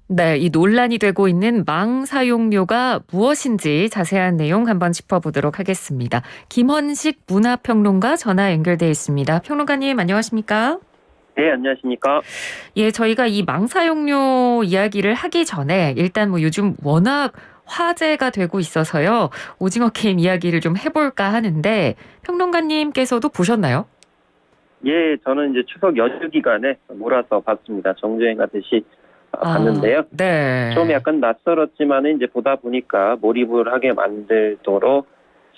네, 이 논란이 되고 있는 망 사용료가 무엇인지 자세한 내용 한번 짚어보도록 하겠습니다. 김헌식 문화평론가 전화 연결돼 있습니다. 평론가님 안녕하십니까? 네, 안녕하십니까? 예, 저희가 이 망 사용료 이야기를 하기 전에 일단 뭐 요즘 워낙 화제가 되고 있어서요. 오징어 게임 이야기를 좀 해볼까 하는데 평론가님께서도 보셨나요? 예, 저는 이제 추석 연휴 기간에 몰아서 봤습니다. 정주행 하듯이 아, 봤는데요. 좀 네. 약간 낯설었지만은 이제 보다 보니까 몰입을 하게 만들도록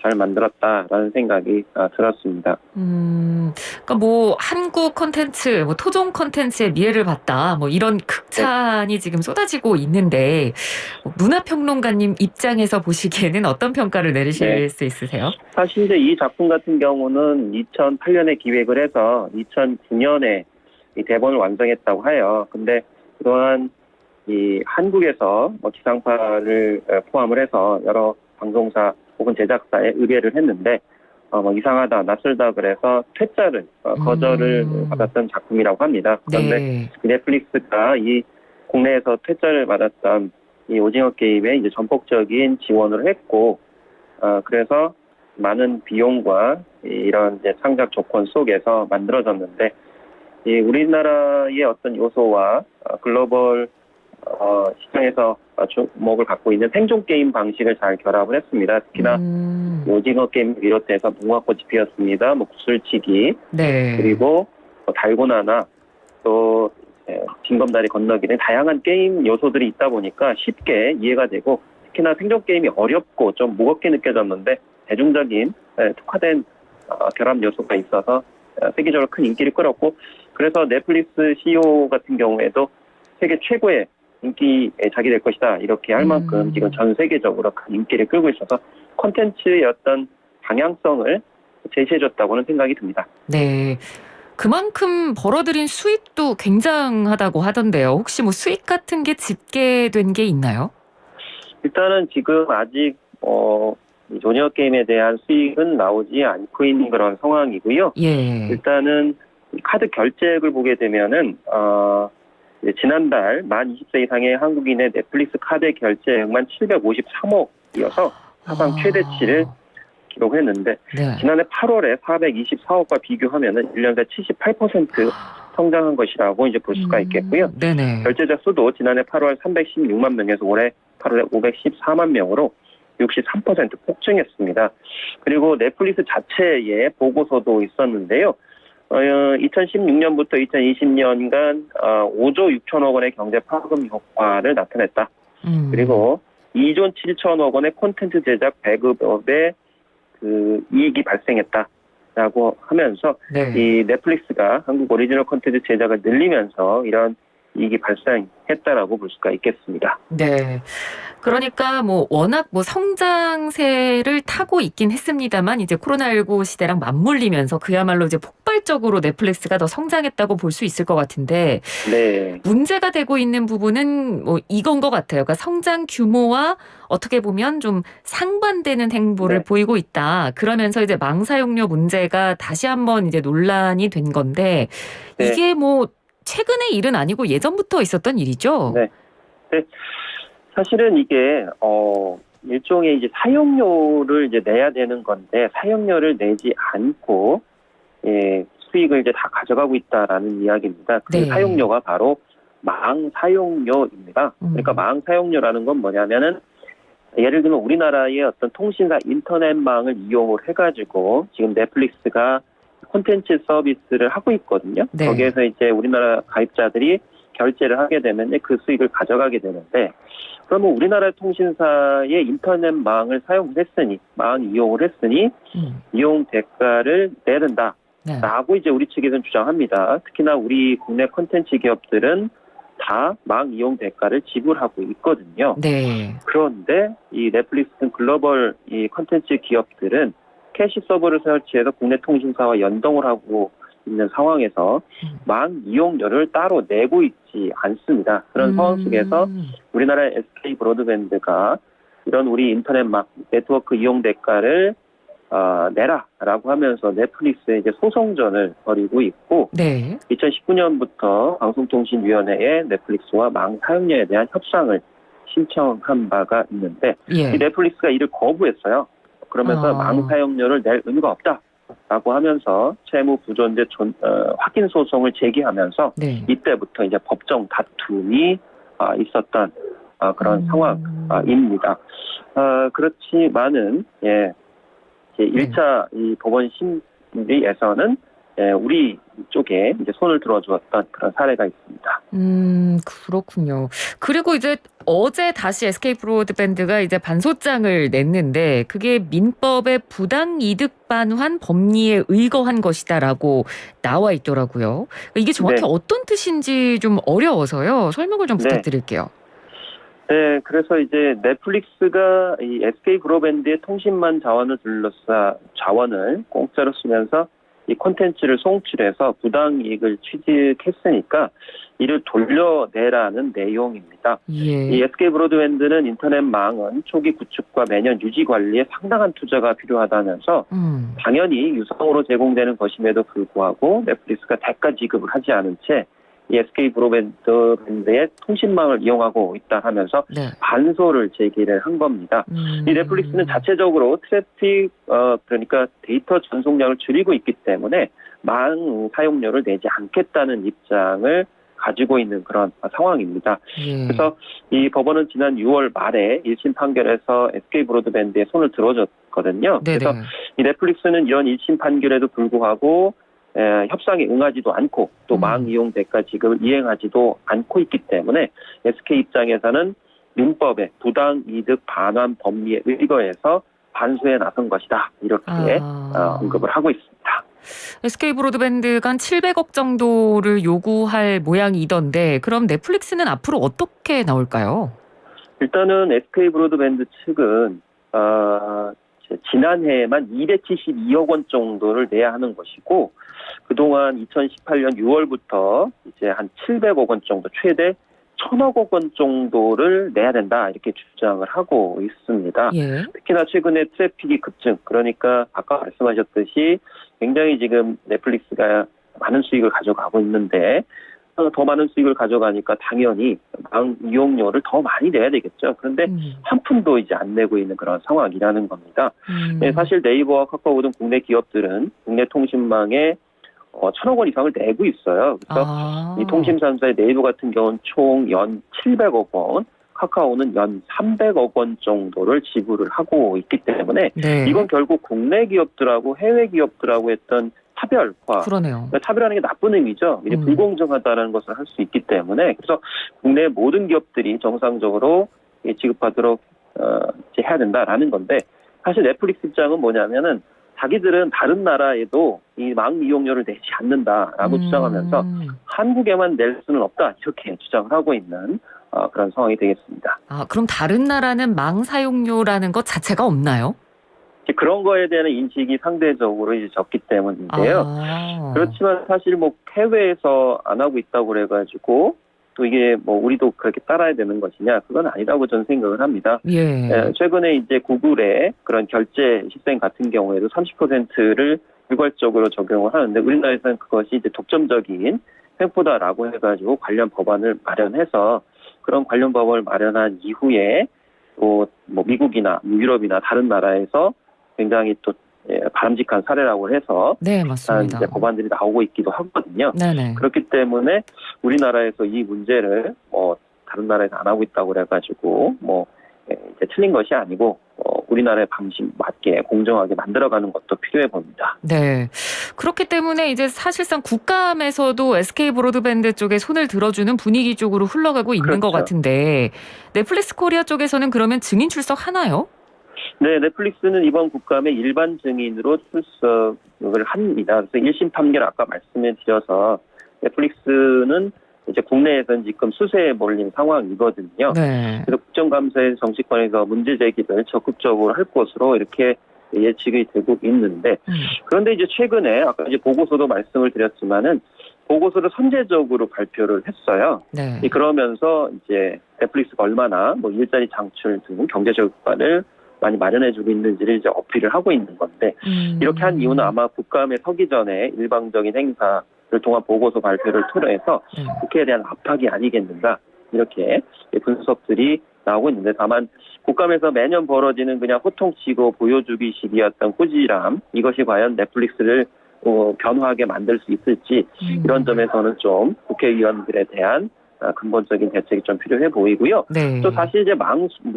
잘 만들었다라는 생각이 들었습니다. 그러니까 뭐 한국 콘텐츠, 뭐 토종 콘텐츠의 미래를 봤다, 뭐 이런 네, 극찬이 지금 쏟아지고 있는데 뭐 문화평론가님 입장에서 보시기에는 어떤 평가를 네. 내리실 수 있으세요? 사실 이제 이 작품 같은 경우는 2008년에 기획을 해서 2009년에 이 대본을 완성했다고 해요. 근데 그동안 이 한국에서 뭐 지상파를 포함을 해서 여러 방송사 혹은 제작사에 의뢰를 했는데 뭐 이상하다, 낯설다 그래서 퇴짜를 거절을 음, 받았던 작품이라고 합니다. 그런데 네. 넷플릭스가 이 국내에서 퇴짜를 받았던 이 오징어 게임에 이제 전폭적인 지원을 했고, 그래서 많은 비용과 이런 이제 창작 조건 속에서 만들어졌는데, 이 우리나라의 어떤 요소와 글로벌 시장에서 주목을 갖고 있는 생존 게임 방식을 잘 결합을 했습니다. 특히나 오징어 게임 비롯해서 무궁화꽃이 피었습니다. 뭐 구슬치기 네. 그리고 달고나나 또 징검다리 건너기는 다양한 게임 요소들이 있다 보니까 쉽게 이해가 되고 특히나 생존 게임이 어렵고 좀 무겁게 느껴졌는데 대중적인 특화된 결합 요소가 있어서 세계적으로 큰 인기를 끌었고 그래서 넷플릭스 CEO 같은 경우에도 세계 최고의 인기 작이 될 것이다 이렇게 할 만큼 지금 음, 전 세계적으로 큰 인기를 끌고 있어서 콘텐츠의 어떤 방향성을 제시해줬다고는 생각이 듭니다. 네. 그만큼 벌어들인 수익도 굉장하다고 하던데요. 혹시 뭐 수익 같은 게 집계된 게 있나요? 일단은 지금 아직 이 조니어 게임에 대한 수익은 나오지 않고 있는 그런 상황이고요. 예. 일단은 이 카드 결제액을 보게 되면은 이제 지난달 만 20세 이상의 한국인의 넷플릭스 카드 결제액만 753억이어서 사상 최대치를 아, 기록했는데 네. 지난해 8월에 424억과 비교하면은 1년 새 78% 성장한 것이라고 이제 볼 수가 있겠고요. 네네. 결제자 수도 지난해 8월 316만 명에서 올해 8월에 514만 명으로 63% 폭증했습니다. 그리고 넷플릭스 자체의 보고서도 있었는데요. 2016년부터 2020년간 5조 6천억 원의 경제 파급 효과를 나타냈다. 음, 그리고 2조 7천억 원의 콘텐츠 제작 배급업에 그 이익이 발생했다라고 하면서 네. 이 넷플릭스가 한국 오리지널 콘텐츠 제작을 늘리면서 이런 이익이 발생했다라고 볼 수가 있겠습니다. 네. 그러니까 뭐 워낙 뭐 성장세를 타고 있긴 했습니다만 이제 코로나19 시대랑 맞물리면서 그야말로 이제 폭발적으로 넷플릭스가 더 성장했다고 볼 수 있을 것 같은데 네, 문제가 되고 있는 부분은 뭐 이건 것 같아요. 그러니까 성장 규모와 어떻게 보면 좀 상반되는 행보를 네, 보이고 있다. 그러면서 이제 망 사용료 문제가 다시 한번 이제 논란이 된 건데 네, 이게 뭐 최근의 일은 아니고 예전부터 있었던 일이죠. 네. 네. 사실은 이게 일종의 이제 사용료를 이제 내야 되는 건데 사용료를 내지 않고 수익을 이제 다 가져가고 있다라는 이야기입니다. 그 네. 사용료가 바로 망 사용료입니다. 그러니까 음. 망 사용료라는 건 뭐냐면은 예를 들면 우리나라의 어떤 통신사 인터넷망을 이용을 해가지고 지금 넷플릭스가 콘텐츠 서비스를 하고 있거든요. 네. 거기에서 이제 우리나라 가입자들이 결제를 하게 되면 그 수익을 가져가게 되는데 그러면 우리나라 통신사의 인터넷망을 사용했으니 망 이용을 했으니 음. 이용 대가를 내야 네. 된다라고 이제 우리 측에서는 주장합니다. 특히나 우리 국내 콘텐츠 기업들은 다 망 이용 대가를 지불하고 있거든요. 네. 그런데 이 넷플릭스 등 글로벌 이 콘텐츠 기업들은 캐시 서버를 설치해서 국내 통신사와 연동을 하고 있는 상황에서 음. 망 이용료를 따로 내고 있지 않습니다. 그런 상황 속에서 음. 우리나라의 SK 브로드밴드가 이런 우리 인터넷망 네트워크 이용 대가를 내라라고 하면서 넷플릭스에 이제 소송전을 벌이고 있고 네. 2019년부터 방송통신위원회에 넷플릭스와 망 사용료에 대한 협상을 신청한 바가 있는데 예. 이 넷플릭스가 이를 거부했어요. 그러면서 망 사용료를 낼 의무가 없다라고 하면서 채무 부존재 확인 소송을 제기하면서 네. 이때부터 이제 법정 다툼이 있었던 그런 상황입니다. 그렇지만은 예. 1차 이 법원 심리에서는 우리 쪽에 이제 손을 들어주었던 그런 사례가 있습니다. 그렇군요. 그리고 이제 어제 다시 SK 브로드밴드가 이제 반소장을 냈는데 그게 민법의 부당 이득 반환 법리에 의거한 것이다라고 나와 있더라고요. 이게 정확히 네. 어떤 뜻인지 좀 어려워서요. 설명을 좀 부탁드릴게요. 네, 그래서 이제 넷플릭스가 이 SK 브로드밴드의 통신망 자원을 공짜로 쓰면서 이 콘텐츠를 송출해서 부당 이익을 취득했으니까 이를 돌려내라는 내용입니다. 예. 이 SK 브로드밴드는 인터넷망은 초기 구축과 매년 유지 관리에 상당한 투자가 필요하다면서 당연히 유상으로 제공되는 것임에도 불구하고 넷플릭스가 대가 지급을 하지 않은 채 이 SK 브로드밴드의 통신망을 이용하고 있다 하면서 네. 반소를 제기를 한 겁니다. 이 넷플릭스는 자체적으로 트래픽 그러니까 데이터 전송량을 줄이고 있기 때문에 망 사용료를 내지 않겠다는 입장을 가지고 있는 그런 상황입니다. 예. 그래서 이 법원은 지난 6월 말에 1심 판결에서 SK 브로드밴드에 손을 들어줬거든요. 네네. 그래서 이 넷플릭스는 이런 1심 판결에도 불구하고 협상에 응하지도 않고 또 망 이용 대가 지급을 이행하지도 않고 있기 때문에 SK 입장에서는 민법의 부당 이득 반환 법리에 의거해서 반수에 나선 것이다. 이렇게 언급을 하고 있습니다. SK 브로드밴드가 한 700억 정도를 요구할 모양이던데 그럼 넷플릭스는 앞으로 어떻게 나올까요? 일단은 SK 브로드밴드 측은 지난해에만 272억 원 정도를 내야 하는 것이고 그동안 2018년 6월부터 이제 한 700억 원 정도 최대 1,000억 원 정도를 내야 된다 이렇게 주장을 하고 있습니다. 예. 특히나 최근에 트래픽이 급증 그러니까 아까 말씀하셨듯이 굉장히 지금 넷플릭스가 많은 수익을 가져가고 있는데 더 많은 수익을 가져가니까 당연히 망 이용료를 더 많이 내야 되겠죠. 그런데 한 푼도 이제 안 내고 있는 그런 상황이라는 겁니다. 네, 사실 네이버와 카카오 등 국내 기업들은 국내 통신망에 1,000억 원 이상을 내고 있어요. 그래서 이 통신 3사의 네이버 같은 경우는 총 연 700억 원, 카카오는 연 300억 원 정도를 지불을 하고 있기 때문에 네. 이건 결국 국내 기업들하고 해외 기업들하고 했던 차별화. 그러네요. 차별하는 게 나쁜 의미죠. 이게 불공정하다는 것을 할 수 있기 때문에 그래서 국내 모든 기업들이 정상적으로 지급하도록 이제 해야 된다라는 건데 사실 넷플릭스 입장은 뭐냐면은 자기들은 다른 나라에도 이 망 이용료를 내지 않는다라고 주장하면서 한국에만 낼 수는 없다 이렇게 주장을 하고 있는 그런 상황이 되겠습니다. 그럼 다른 나라는 망 사용료라는 것 자체가 없나요? 그런 거에 대한 인식이 상대적으로 이제 적기 때문인데요. 그렇지만 사실 뭐 해외에서 안 하고 있다고 그래가지고 또 이게 뭐 우리도 그렇게 따라야 되는 것이냐 그건 아니라고 저는 생각을 합니다. 예. 최근에 이제 구글의 그런 결제 시스템 같은 경우에도 30%를 일괄적으로 적용을 하는데 우리나라에서는 그것이 이제 독점적인 횡포다라고 해가지고 관련 법안을 마련해서 그런 관련 법안을 마련한 이후에 또 뭐 미국이나 유럽이나 다른 나라에서 굉장히 또 바람직한 사례라고 해서 네, 맞습니다. 이제 법안들이 나오고 있기도 하거든요. 네네. 그렇기 때문에 우리나라에서 이 문제를 다른 나라에서 안 하고 있다고 그래가지고 이제 틀린 것이 아니고 우리나라의 방식 맞게 공정하게 만들어가는 것도 필요해 봅니다. 네. 그렇기 때문에 이제 사실상 국감에서도 SK 브로드밴드 쪽에 손을 들어주는 분위기 쪽으로 흘러가고 있는 것 같은데 넷플릭스 코리아 쪽에서는 그러면 증인 출석하나요? 네, 넷플릭스는 이번 국감에 일반 증인으로 출석을 합니다. 그래서 1심 판결 아까 말씀해 드려서 넷플릭스는 이제 국내에서는 지금 수세에 몰린 상황이거든요. 네. 그래서 국정감사의 정치권에서 문제 제기를 적극적으로 할 것으로 이렇게 예측이 되고 있는데 그런데 이제 최근에 아까 이제 보고서도 말씀을 드렸지만은 보고서를 선제적으로 발표를 했어요. 네. 그러면서 이제 넷플릭스가 얼마나 일자리 창출 등 경제적 효과를 많이 마련해주고 있는지를 이제 어필을 하고 있는 건데 이렇게 한 이유는 아마 국감에 서기 전에 일방적인 행사를 통한 보고서 발표를 토로해서 국회에 대한 압박이 아니겠는가 이렇게 분석들이 나오고 있는데 다만 국감에서 매년 벌어지는 그냥 호통치고 보여주기 식이었던 꾸지람 이것이 과연 넷플릭스를 변화하게 만들 수 있을지 이런 점에서는 좀 국회의원들에 대한 근본적인 대책이 좀 필요해 보이고요. 네. 또 사실 이제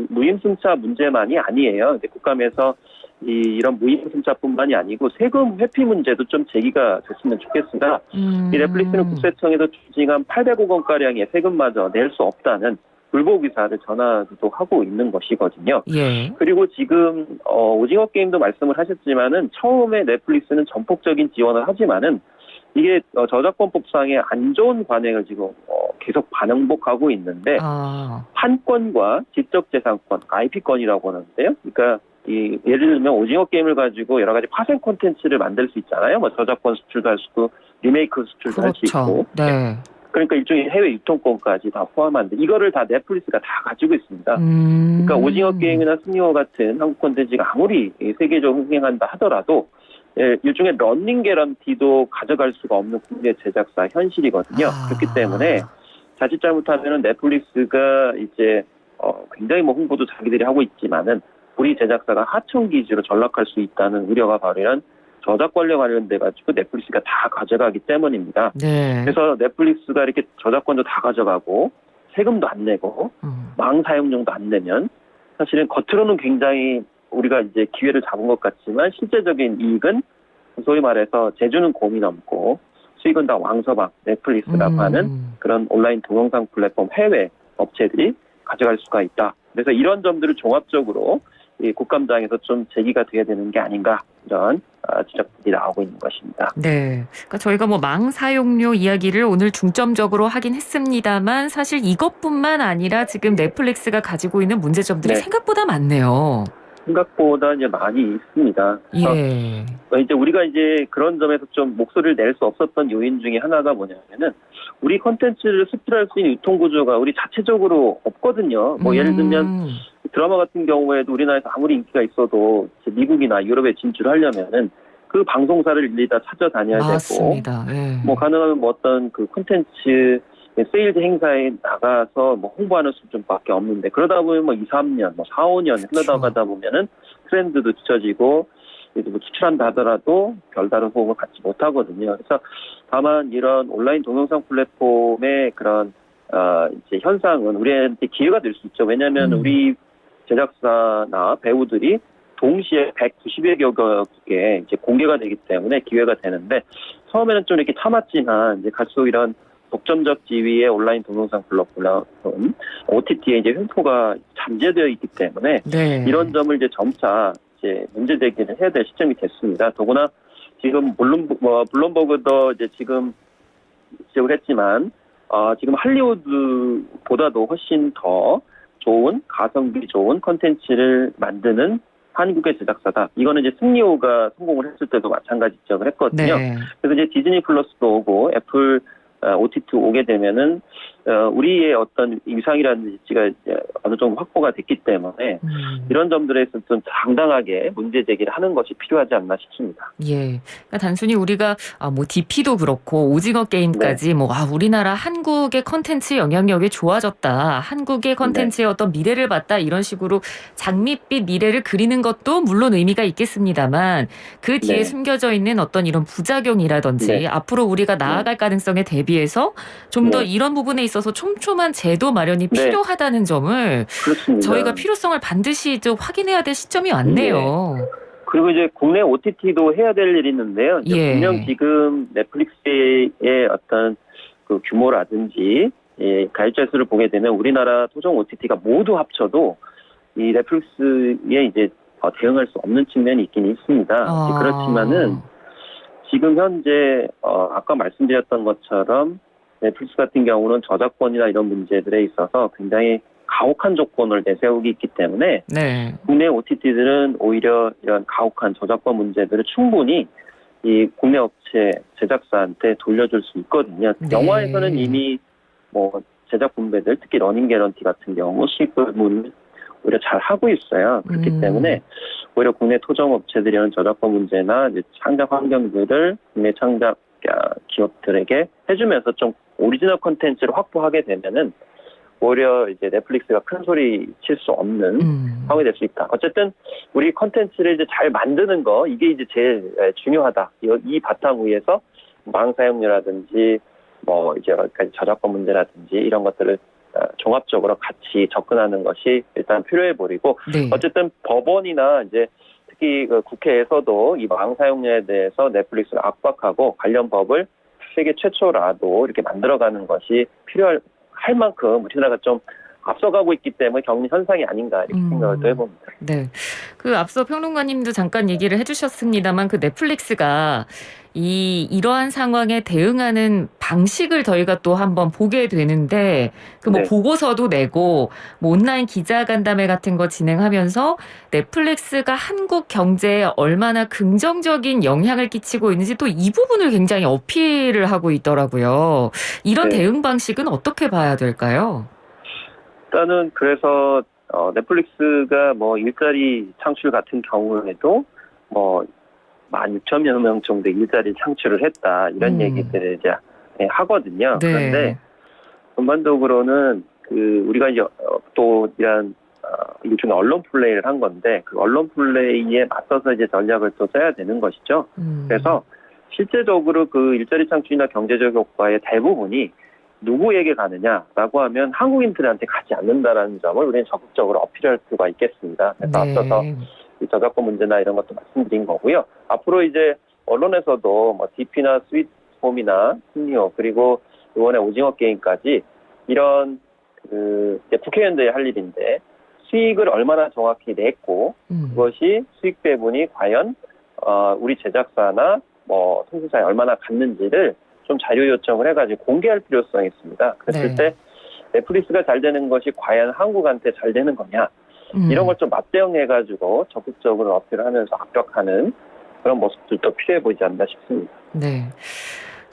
무임승차 문제만이 아니에요. 이제 국감에서 이런 무임승차뿐만이 아니고 세금 회피 문제도 좀 제기가 됐으면 좋겠습니다. 이 넷플릭스는 국세청에서 추징한 800억 원가량의 세금마저 낼 수 없다는 불복 의사를 전하기도 하고 있는 것이거든요. 예. 그리고 지금 오징어 게임도 말씀을 하셨지만은 처음에 넷플릭스는 전폭적인 지원을 하지만은 이게 저작권법상의 안 좋은 관행을 지금 계속 반영복하고 있는데 판권과 지적재산권, IP권이라고 하는데요. 그러니까 예를 들면 오징어 게임을 가지고 여러 가지 파생 콘텐츠를 만들 수 있잖아요. 뭐 저작권 수출도 할 수 있고 리메이크 수출도 할 수 있고. 네. 그러니까 일종의 해외 유통권까지 다 포함한데 이거를 다 넷플릭스가 다 가지고 있습니다. 그러니까 오징어 게임이나 스니어 같은 한국 콘텐츠가 아무리 세계적으로 흥행한다 하더라도 일종의 러닝 개런티도 가져갈 수가 없는 국내 제작사 현실이거든요. 그렇기 때문에 자칫 잘못하면은 넷플릭스가 이제 굉장히 뭐 홍보도 자기들이 하고 있지만은 우리 제작사가 하청 기지로 전락할 수 있다는 우려가 바로 이런 저작권료 관련돼 가지고 넷플릭스가 다 가져가기 때문입니다. 네. 그래서 넷플릭스가 이렇게 저작권도 다 가져가고 세금도 안 내고 망 사용료도 안 내면 사실은 겉으로는 굉장히 우리가 이제 기회를 잡은 것 같지만 실제적인 이익은 소위 말해서 재주는 곰이 넘고 수익은 다 왕서방 넷플릭스라고 하는 그런 온라인 동영상 플랫폼 해외 업체들이 가져갈 수가 있다. 그래서 이런 점들을 종합적으로 이 국감장에서 좀 제기가 돼야 되는 게 아닌가 이런 지적들이 나오고 있는 것입니다. 네, 그러니까 저희가 뭐 망 사용료 이야기를 오늘 중점적으로 하긴 했습니다만 사실 이것뿐만 아니라 지금 넷플릭스가 가지고 있는 문제점들이 생각보다 많네요. 생각보다 이제 많이 있습니다. 예. 이제 우리가 이제 그런 점에서 좀 목소리를 낼 수 없었던 요인 중에 하나가 뭐냐면은 우리 콘텐츠를 수출할 수 있는 유통 구조가 우리 자체적으로 없거든요. 뭐 예를 들면 드라마 같은 경우에도 우리나라에서 아무리 인기가 있어도 미국이나 유럽에 진출하려면은 그 방송사를 일일이 다 찾아다녀야 맞습니다. 되고, 예. 뭐 가능하면 뭐 어떤 그 콘텐츠 세일즈 행사에 나가서 뭐 홍보하는 수준밖에 없는데 그러다 보면 뭐 2, 3년, 뭐 4, 5년 흘러가다 보면은 트렌드도 뒤처지고 뭐 추출한다 하더라도 별다른 호응을 갖지 못하거든요. 그래서 다만 이런 온라인 동영상 플랫폼의 그런 이제 현상은 우리한테 기회가 될 수 있죠. 왜냐하면 우리 제작사나 배우들이 동시에 190여 개국에 이제 공개가 되기 때문에 기회가 되는데 처음에는 좀 이렇게 참았지만 이제 갈수록 이런 독점적 지위의 온라인 동영상 플랫폼 OTT에 이제 횡포가 잠재되어 있기 때문에 이런 점을 이제 점차 이제 문제 제기를 해야 될 시점이 됐습니다. 더구나 지금 블룸버그도 이제 지금 지적을 했지만 지금 할리우드보다도 훨씬 더 좋은 가성비 좋은 콘텐츠를 만드는 한국의 제작사다. 이거는 이제 승리호가 성공을 했을 때도 마찬가지 지적을 했거든요. 그래서 이제 디즈니 플러스도 오고 애플 OTT 오게 되면은 우리의 어떤 위상이라든지가 어느 정도 확보가 됐기 때문에 이런 점들에서 좀 당당하게 문제 제기를 하는 것이 필요하지 않나 싶습니다. 예. 그러니까 단순히 우리가 뭐 DP도 그렇고 오징어 게임까지 뭐 우리나라 한국의 컨텐츠 영향력이 좋아졌다. 한국의 컨텐츠의 어떤 미래를 봤다. 이런 식으로 장밋빛 미래를 그리는 것도 물론 의미가 있겠습니다만 그 뒤에 숨겨져 있는 어떤 이런 부작용이라든지 앞으로 우리가 나아갈 가능성에 대비해서 좀 더 이런 부분에 있어서 촘촘한 제도 마련이 필요하다는 점을 저희가 필요성을 반드시 좀 확인해야 될 시점이 왔네요. 그리고 이제 국내 OTT도 해야 될 일이 있는데요. 분명 지금 넷플릭스의 어떤 그 규모라든지 가입자 수를 보게 되면 우리나라 토종 OTT가 모두 합쳐도 이 넷플릭스에 이제 대응할 수 없는 측면이 있긴 있습니다. 그렇지만은 지금 현재 아까 말씀드렸던 것처럼 넷플릭스 같은 경우는 저작권이나 이런 문제들에 있어서 굉장히 가혹한 조건을 내세우기 있기 때문에 국내 OTT들은 오히려 이런 가혹한 저작권 문제들을 충분히 이 국내 업체 제작사한테 돌려줄 수 있거든요. 영화에서는 이미 뭐 제작 분배들 특히 러닝 개런티 같은 경우 수익 부분 오히려 잘 하고 있어요. 그렇기 때문에 오히려 국내 토종업체들이 이런 저작권 문제나 이제 창작 환경들을 국내 창작 기업들에게 해주면서 좀 오리지널 콘텐츠를 확보하게 되면은 오히려 이제 넷플릭스가 큰 소리 칠 수 없는 상황이 될 수 있다. 어쨌든 우리 콘텐츠를 이제 잘 만드는 거 이게 이제 제일 중요하다. 이 바탕 위에서 망 사용료라든지 뭐 이제 여러 가지 저작권 문제라든지 이런 것들을 종합적으로 같이 접근하는 것이 일단 필요해 보이고 네. 어쨌든 법원이나 이제 특히 그 국회에서도 이 망 사용료에 대해서 넷플릭스를 압박하고 관련 법을 세계 최초라도 이렇게 만들어가는 것이 필요할 만큼 우리나라가 좀 앞서가고 있기 때문에 겪는 현상이 아닌가 이렇게 생각을 또 해봅니다. 네. 그 앞서 평론가님도 잠깐 얘기를 해주셨습니다만 그 넷플릭스가 이러한 상황에 대응하는 방식을 저희가 또 한번 보게 되는데 그 뭐 네. 보고서도 내고 뭐 온라인 기자간담회 같은 거 진행하면서 넷플릭스가 한국 경제에 얼마나 긍정적인 영향을 끼치고 있는지 또 이 부분을 굉장히 어필을 하고 있더라고요. 이런 네. 대응 방식은 어떻게 봐야 될까요? 일단은 그래서 넷플릭스가 뭐 일자리 창출 같은 경우에도 뭐 16,000여 명 정도 일자리 창출을 했다 이런 얘기들을 이제 하거든요. 네. 그런데 전반적으로는 그 우리가 이제 또 이런 일종의 언론 플레이를 한 건데 그 언론 플레이에 맞서서 이제 전략을 또 짜야 되는 것이죠. 그래서 실제적으로 그 일자리 창출이나 경제적 효과의 대부분이 누구에게 가느냐라고 하면 한국인들한테 가지 않는다라는 점을 우리는 적극적으로 어필할 필요가 있겠습니다. 그래서 앞서서 이 저작권 문제나 이런 것도 말씀드린 거고요. 앞으로 이제 언론에서도 뭐 DP나 스윗홈이나 승리호 그리고 이번에 오징어 게임까지 이런 이제 국회의원들이 할 일인데 수익을 얼마나 정확히 냈고 그것이 수익 배분이 과연 우리 제작사나 뭐 통신사에 얼마나 갔는지를 좀 자료 요청을 해가지고 공개할 필요성이 있습니다. 그랬을 때 넷플릭스가 잘 되는 것이 과연 한국한테 잘 되는 거냐 이런 걸 좀 맞대응해가지고 적극적으로 어필을 하면서 압박하는 그런 모습들도 필요해 보이지 않나 싶습니다. 네.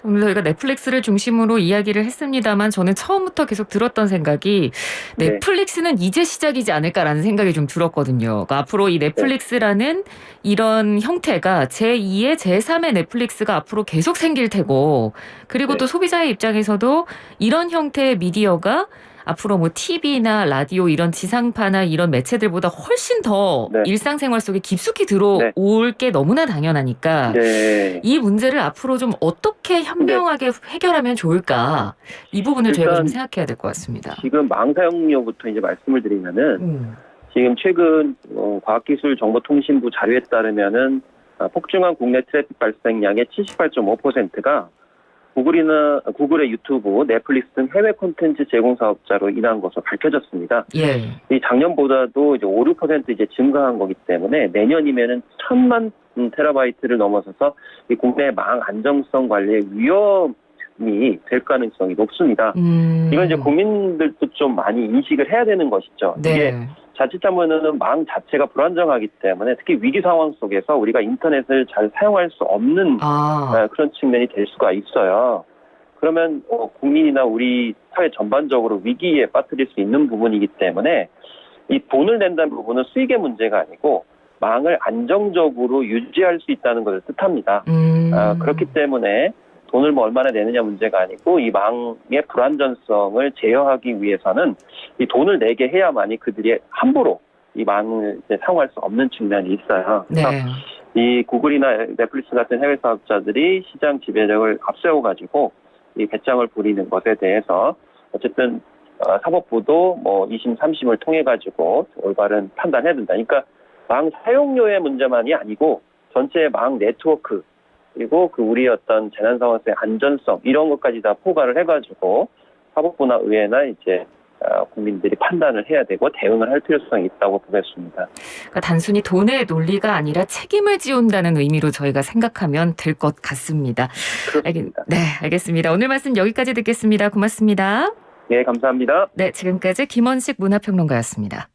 오늘 저희가 넷플릭스를 중심으로 이야기를 했습니다만 저는 처음부터 계속 들었던 생각이 넷플릭스는 이제 시작이지 않을까라는 생각이 좀 들었거든요. 그러니까 앞으로 이 넷플릭스라는 이런 형태가 제2의 제3의 넷플릭스가 앞으로 계속 생길 테고 그리고 또 소비자의 입장에서도 이런 형태의 미디어가 앞으로 뭐 TV나 라디오 이런 지상파나 이런 매체들보다 훨씬 더 일상생활 속에 깊숙이 들어올 게 너무나 당연하니까 이 문제를 앞으로 좀 어떻게 현명하게 해결하면 좋을까 이 부분을 저희가 좀 생각해야 될 것 같습니다. 지금 망 사용료부터 이제 말씀을 드리면은 지금 최근 과학기술정보통신부 자료에 따르면은 폭증한 국내 트래픽 발생량의 78.5%가 구글의 유튜브, 넷플릭스 등 해외 콘텐츠 제공 사업자로 인한 것으로 밝혀졌습니다. 이 작년보다도 이제 5, 6% 이제 증가한 거기 때문에 내년이면은 1,000만 테라바이트를 넘어서서 이 국내 망 안정성 관리의 위험이 될 가능성이 높습니다. 이건 이제 국민들도 좀 많이 인식을 해야 되는 것이죠. 이게 자칫하면은 망 자체가 불안정하기 때문에 특히 위기 상황 속에서 우리가 인터넷을 잘 사용할 수 없는 그런 측면이 될 수가 있어요. 그러면 국민이나 우리 사회 전반적으로 위기에 빠뜨릴 수 있는 부분이기 때문에 이 돈을 낸다는 부분은 수익의 문제가 아니고 망을 안정적으로 유지할 수 있다는 것을 뜻합니다. 그렇기 때문에 돈을 뭐 얼마나 내느냐 문제가 아니고 이 망의 불안전성을 제어하기 위해서는 이 돈을 내게 해야만이 그들이 함부로 이 망을 이제 사용할 수 없는 측면이 있어요. 그래서 이 구글이나 넷플릭스 같은 해외 사업자들이 시장 지배력을 앞세워가지고 이 배짱을 부리는 것에 대해서 어쨌든 사법부도 뭐 2심, 3심을 통해 가지고 올바른 판단해야 된다. 그러니까 망 사용료의 문제만이 아니고 전체 망 네트워크 그리고 그 우리 어떤 재난 상황에서의 안전성 이런 것까지 다 포괄을 해가지고 사법부나 의회나 이제 국민들이 판단을 해야 되고 대응을 할 필요성이 있다고 보겠습니다. 그러니까 단순히 돈의 논리가 아니라 책임을 지운다는 의미로 저희가 생각하면 될 것 같습니다. 그렇습니다. 네, 알겠습니다. 오늘 말씀 여기까지 듣겠습니다. 고맙습니다. 네, 감사합니다. 네, 지금까지 김원식 문화평론가였습니다.